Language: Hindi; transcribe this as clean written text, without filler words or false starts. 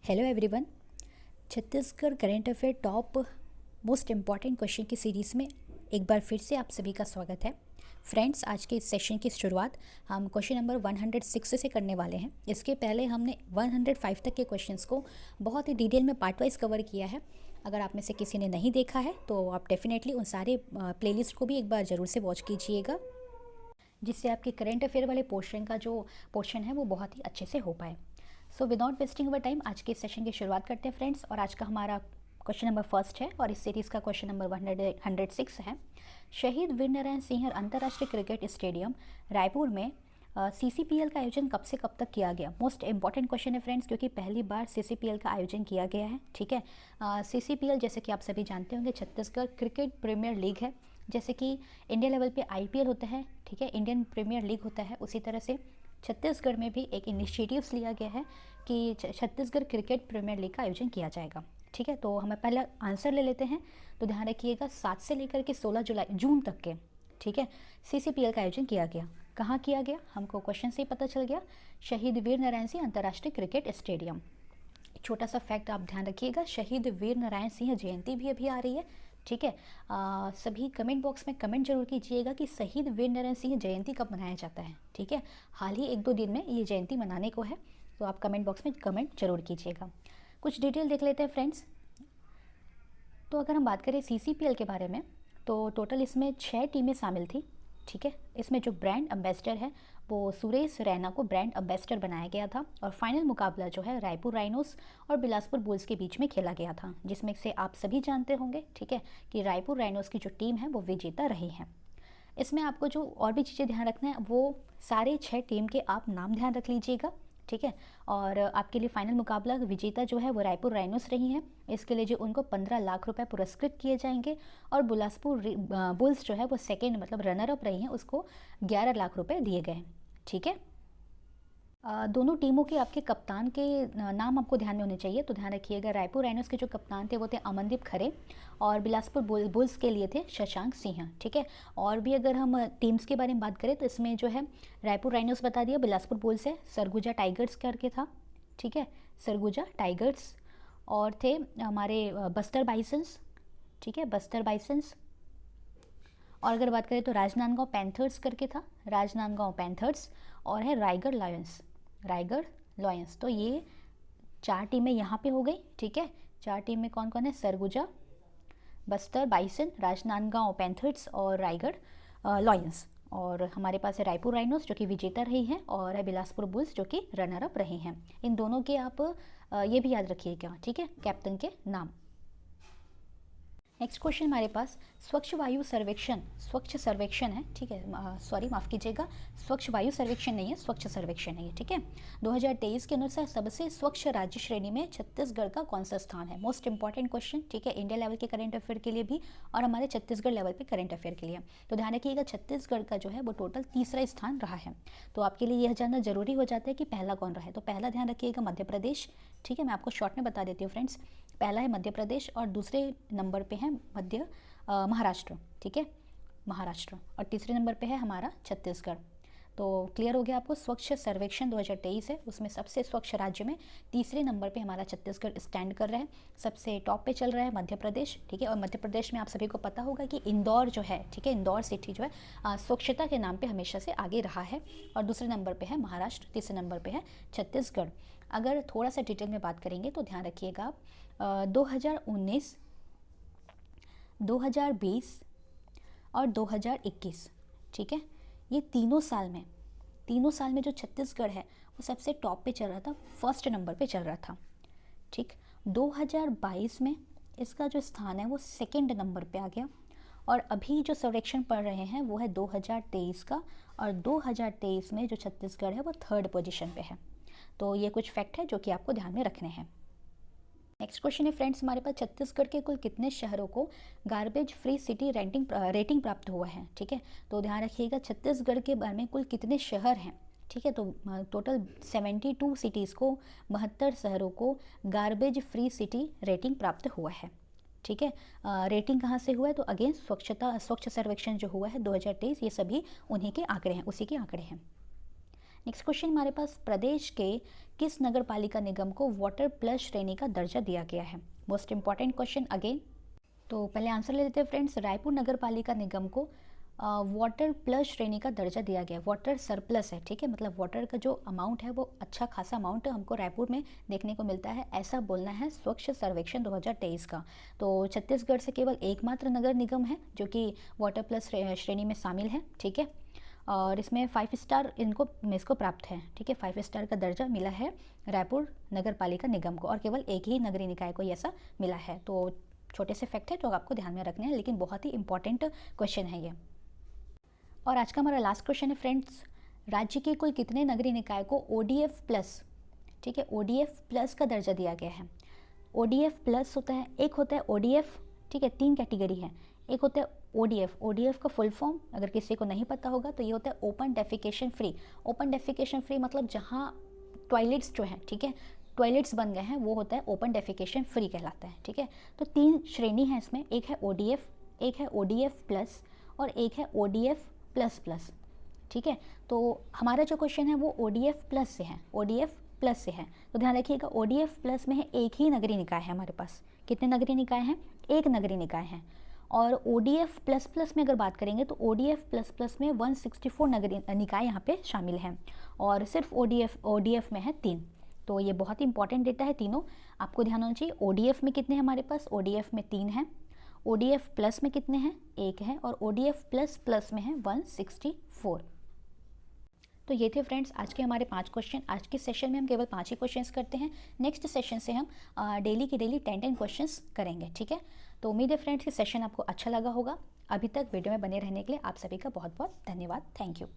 Hello everyone. Chhattisgarh current affair top most important question की सीरीज़ में एक बार फिर से आप सभी का स्वागत है। फ्रेंड्स, आज के इस सेशन की शुरुआत हम क्वेश्चन नंबर 106 से करने वाले हैं। इसके पहले हमने 105 तक के क्वेश्चंस को बहुत ही डिटेल में पार्ट वाइज कवर किया है। अगर आप में से किसी ने नहीं देखा है तो आप डेफिनेटली उन सारे प्लेलिस्ट को भी एक बार ज़रूर से वॉच कीजिएगा, जिससे आपके करेंट अफेयर वाले पोर्शन का जो पोर्शन है वो बहुत ही अच्छे से हो पाए। So without wasting our time आज के सेशन की शुरुआत करते हैं फ्रेंड्स। और आज का हमारा क्वेश्चन नंबर फर्स्ट है और इस सीरीज़ का क्वेश्चन नंबर 106 है। शहीद वीरनारायण सिंह अंतर्राष्ट्रीय क्रिकेट स्टेडियम रायपुर में CCPL का आयोजन कब से कब तक किया गया। मोस्ट इंपॉर्टेंट क्वेश्चन है फ्रेंड्स, क्योंकि पहली बार CCPL का आयोजन किया गया है। ठीक है, CCPL जैसे कि आप सभी जानते होंगे छत्तीसगढ़ क्रिकेट प्रीमियर लीग है। जैसे कि इंडिया लेवल पे IPL होता है, ठीक है, इंडियन प्रीमियर लीग होता है, उसी तरह से छत्तीसगढ़ में भी एक इनिशिएटिव्स लिया गया है कि छत्तीसगढ़ क्रिकेट प्रीमियर लीग का आयोजन किया जाएगा। ठीक है, तो हमें पहले आंसर ले लेते हैं। तो ध्यान रखिएगा 7 से लेकर के 16 जून तक के, ठीक है, CCPL का आयोजन किया गया। कहाँ किया गया हमको क्वेश्चन से ही पता चल गया, शहीद वीर नारायण सिंह अंतर्राष्ट्रीय क्रिकेट स्टेडियम। छोटा सा फैक्ट आप ध्यान रखिएगा, शहीद वीर नारायण सिंह जयंती भी अभी आ रही है। ठीक है, सभी कमेंट बॉक्स में कमेंट जरूर कीजिएगा कि शहीद वीर नारायण सिंह जयंती कब मनाया जाता है। ठीक है, हाल ही 1-2 दिन में ये जयंती मनाने को है, तो आप कमेंट बॉक्स में कमेंट जरूर कीजिएगा। कुछ डिटेल देख लेते हैं फ्रेंड्स। तो अगर हम बात करें CCPL के बारे में, तो टोटल इसमें 6 टीमें शामिल थी। ठीक है, इसमें जो ब्रांड एम्बेसडर है वो सुरेश रैना को ब्रांड एम्बेसडर बनाया गया था। और फाइनल मुकाबला जो है रायपुर राइनोस और बिलासपुर बुल्स के बीच में खेला गया था, जिसमें से आप सभी जानते होंगे, ठीक है, कि रायपुर राइनोस की जो टीम है वो विजेता रही है। इसमें आपको जो और भी चीज़ें ध्यान रखना है वो सारे 6 टीम के आप नाम ध्यान रख लीजिएगा। ठीक है, और आपके लिए फाइनल मुकाबला विजेता जो है वो रायपुर राइनोस रही हैं। इसके लिए जो उनको 15 लाख रुपए पुरस्कृत किए जाएंगे। और बिलासपुर बुल्स जो है वो सेकेंड मतलब रनर अप रही हैं, उसको 11 लाख रुपए दिए गए। ठीक है, दोनों टीमों के आपके कप्तान के नाम आपको ध्यान में होने चाहिए। तो ध्यान रखिएगा, रायपुर राइनोस के जो कप्तान थे वो थे अमनदीप खरे, और बिलासपुर बुल्स के लिए थे शशांक सिंह। ठीक है, और भी अगर हम टीम्स के बारे में बात करें तो इसमें जो है रायपुर राइनोस बता दिया, बिलासपुर बुल्स है, सरगुजा टाइगर्स करके था। ठीक है, सरगुजा टाइगर्स, और थे हमारे बस्तर बाइसन्स। ठीक है, बस्तर बाइसन्स। और अगर बात करें तो राजनांदगांव पैंथर्स करके था, राजनांदगांव पैंथर्स, और है रायगढ़ लायंस, रायगढ़ लायंस। तो ये 4 टीमें यहाँ पे हो गई। ठीक है, 4 टीम में कौन कौन है, सरगुजा, बस्तर बाइसन, राजनांदगांव पैंथर्स और रायगढ़ लायंस। और हमारे पास है रायपुर राइनोस जो कि विजेता रही हैं, और है बिलासपुर बुल्स जो कि रनर अप रहे हैं। इन दोनों के आप ये भी याद रखिएगा, ठीक है, कैप्टन के नाम। नेक्स्ट क्वेश्चन हमारे पास स्वच्छ वायु सर्वेक्षण, स्वच्छ सर्वेक्षण है। ठीक है, सॉरी माफ़ कीजिएगा, स्वच्छ वायु सर्वेक्षण नहीं है, स्वच्छ सर्वेक्षण है ये। ठीक है, 2023 के अनुसार सबसे स्वच्छ राज्य श्रेणी में छत्तीसगढ़ का कौन सा स्थान है। मोस्ट इंपॉर्टेंट क्वेश्चन, ठीक है, इंडिया लेवल के करंट अफेयर के लिए भी और हमारे छत्तीसगढ़ लेवल पे करंट अफेयर के लिए। तो ध्यान रखिएगा, छत्तीसगढ़ का जो है वो टोटल 3रा स्थान रहा है। तो आपके लिए यह जानना जरूरी हो जाता है कि पहला कौन रहा है। तो पहला ध्यान रखिएगा मध्य प्रदेश। ठीक है, मैं आपको शॉर्ट में बता देती हूँ फ्रेंड्स, पहला है मध्य प्रदेश और दूसरे नंबर पे है महाराष्ट्र। ठीक है, महाराष्ट्र, और तीसरे नंबर पे है हमारा छत्तीसगढ़। तो क्लियर हो गया आपको, स्वच्छ सर्वेक्षण 2023 है, उसमें सबसे स्वच्छ राज्य में तीसरे नंबर पे हमारा छत्तीसगढ़ स्टैंड कर रहा है। सबसे टॉप पे चल रहा है मध्य प्रदेश। ठीक है, और मध्य प्रदेश में आप सभी को पता होगा कि इंदौर जो है, ठीक है, इंदौर सिटी जो है स्वच्छता के नाम पे हमेशा से आगे रहा है। और दूसरे नंबर पे है महाराष्ट्र, तीसरे नंबर पे है छत्तीसगढ़। अगर थोड़ा सा डिटेल में बात करेंगे तो ध्यान रखिएगा आप 2019, 2020 और 2021, ठीक है, ये तीनों साल में जो छत्तीसगढ़ है वो सबसे टॉप पे चल रहा था, फर्स्ट नंबर पे चल रहा था। ठीक, 2022 में इसका जो स्थान है वो सेकंड नंबर पे आ गया। और अभी जो सर्वेक्षण पढ़ रहे हैं वो है 2023 का, और 2023 में जो छत्तीसगढ़ है वो 3rd पोजीशन पे है। तो ये कुछ फैक्ट है जो कि आपको ध्यान में रखने हैं। नेक्स्ट क्वेश्चन है फ्रेंड्स हमारे पास, छत्तीसगढ़ के कुल कितने शहरों को गार्बेज फ्री सिटी रेटिंग प्राप्त हुआ है। ठीक है, तो ध्यान रखिएगा छत्तीसगढ़ के बारे में कुल कितने शहर हैं। ठीक है, तो टोटल 72 सिटीज़ को, 72 शहरों को गार्बेज फ्री सिटी रेटिंग प्राप्त हुआ है। ठीक है, रेटिंग कहाँ से हुआ है, तो अगेन स्वच्छ सर्वेक्षण जो हुआ है 2023, ये सभी उन्हीं के आंकड़े हैं, उसी के आंकड़े हैं। नेक्स्ट क्वेश्चन हमारे पास, प्रदेश के किस नगर पालिका निगम को वाटर प्लस श्रेणी का दर्जा दिया गया है? Most important question again. तो पहले आंसर ले लेते हैं फ्रेंड्स। रायपुर नगर पालिका निगम को वाटर प्लस श्रेणी का दर्जा दिया गया। वाटर सरप्लस है, ठीक है, मतलब वाटर का जो अमाउंट है वो अच्छा खासा अमाउंट हमको रायपुर में देखने को मिलता है, ऐसा बोलना है स्वच्छ सर्वेक्षण 2023 का। तो छत्तीसगढ़ से केवल एकमात्र नगर निगम है जो कि वाटर प्लस श्रेणी में शामिल है, ठीक है, और इसमें 5 स्टार इसको प्राप्त है, ठीक है, 5 स्टार का दर्जा मिला है रायपुर नगर पालिका निगम को, और केवल एक ही नगरीय निकाय को ऐसा मिला है। तो छोटे से फैक्ट है जो आपको ध्यान में रखने हैं, लेकिन बहुत ही इंपॉर्टेंट क्वेश्चन है ये। और आज का हमारा लास्ट क्वेश्चन है फ्रेंड्स, राज्य के कुल कितने नगरीय निकाय को ODF प्लस, ठीक है, ODF प्लस का दर्जा दिया गया है? ODF प्लस होता है, एक होता है ODF, ठीक है, 3 कैटेगरी है। एक होता है ODF का फुल फॉर्म अगर किसी को नहीं पता होगा तो ये होता है open defecation free. Open defecation free मतलब जहाँ टॉयलेट्स जो है, ठीक है, टॉयलेट्स बन गए हैं, वो होता है ओपन डेफिकेशन फ्री कहलाता है, ठीक है। तो 3 श्रेणी है इसमें, एक है ODF, एक है ODF प्लस और एक है ODF प्लस प्लस, ठीक है। तो हमारा जो क्वेश्चन है वो ODF प्लस से है, ODF प्लस से है। तो ध्यान रखिएगा, ODF प्लस में है एक ही नगरीय निकाय है हमारे पास। कितने नगरीय निकाय हैं? एक नगरीय निकाय है। और ODF प्लस प्लस में अगर बात करेंगे तो ODF प्लस प्लस में 164 नगरीय निकाय यहाँ पे शामिल हैं, और सिर्फ ODF में है 3। तो ये बहुत ही इंपॉर्टेंट डेटा है तीनों, आपको ध्यान होना चाहिए। ODF में कितने हैं हमारे पास? ODF में 3 हैं। ODF प्लस में कितने हैं? 1 है। और ODF प्लस प्लस में है 164। तो ये थे फ्रेंड्स आज के हमारे 5 क्वेश्चन। आज के सेशन में हम केवल 5 ही क्वेश्चंस करते हैं। नेक्स्ट सेशन से हम डेली की डेली 10 क्वेश्चंस करेंगे, ठीक है। तो उम्मीद है फ्रेंड्स कि सेशन आपको अच्छा लगा होगा। अभी तक वीडियो में बने रहने के लिए आप सभी का बहुत बहुत धन्यवाद। Thank you.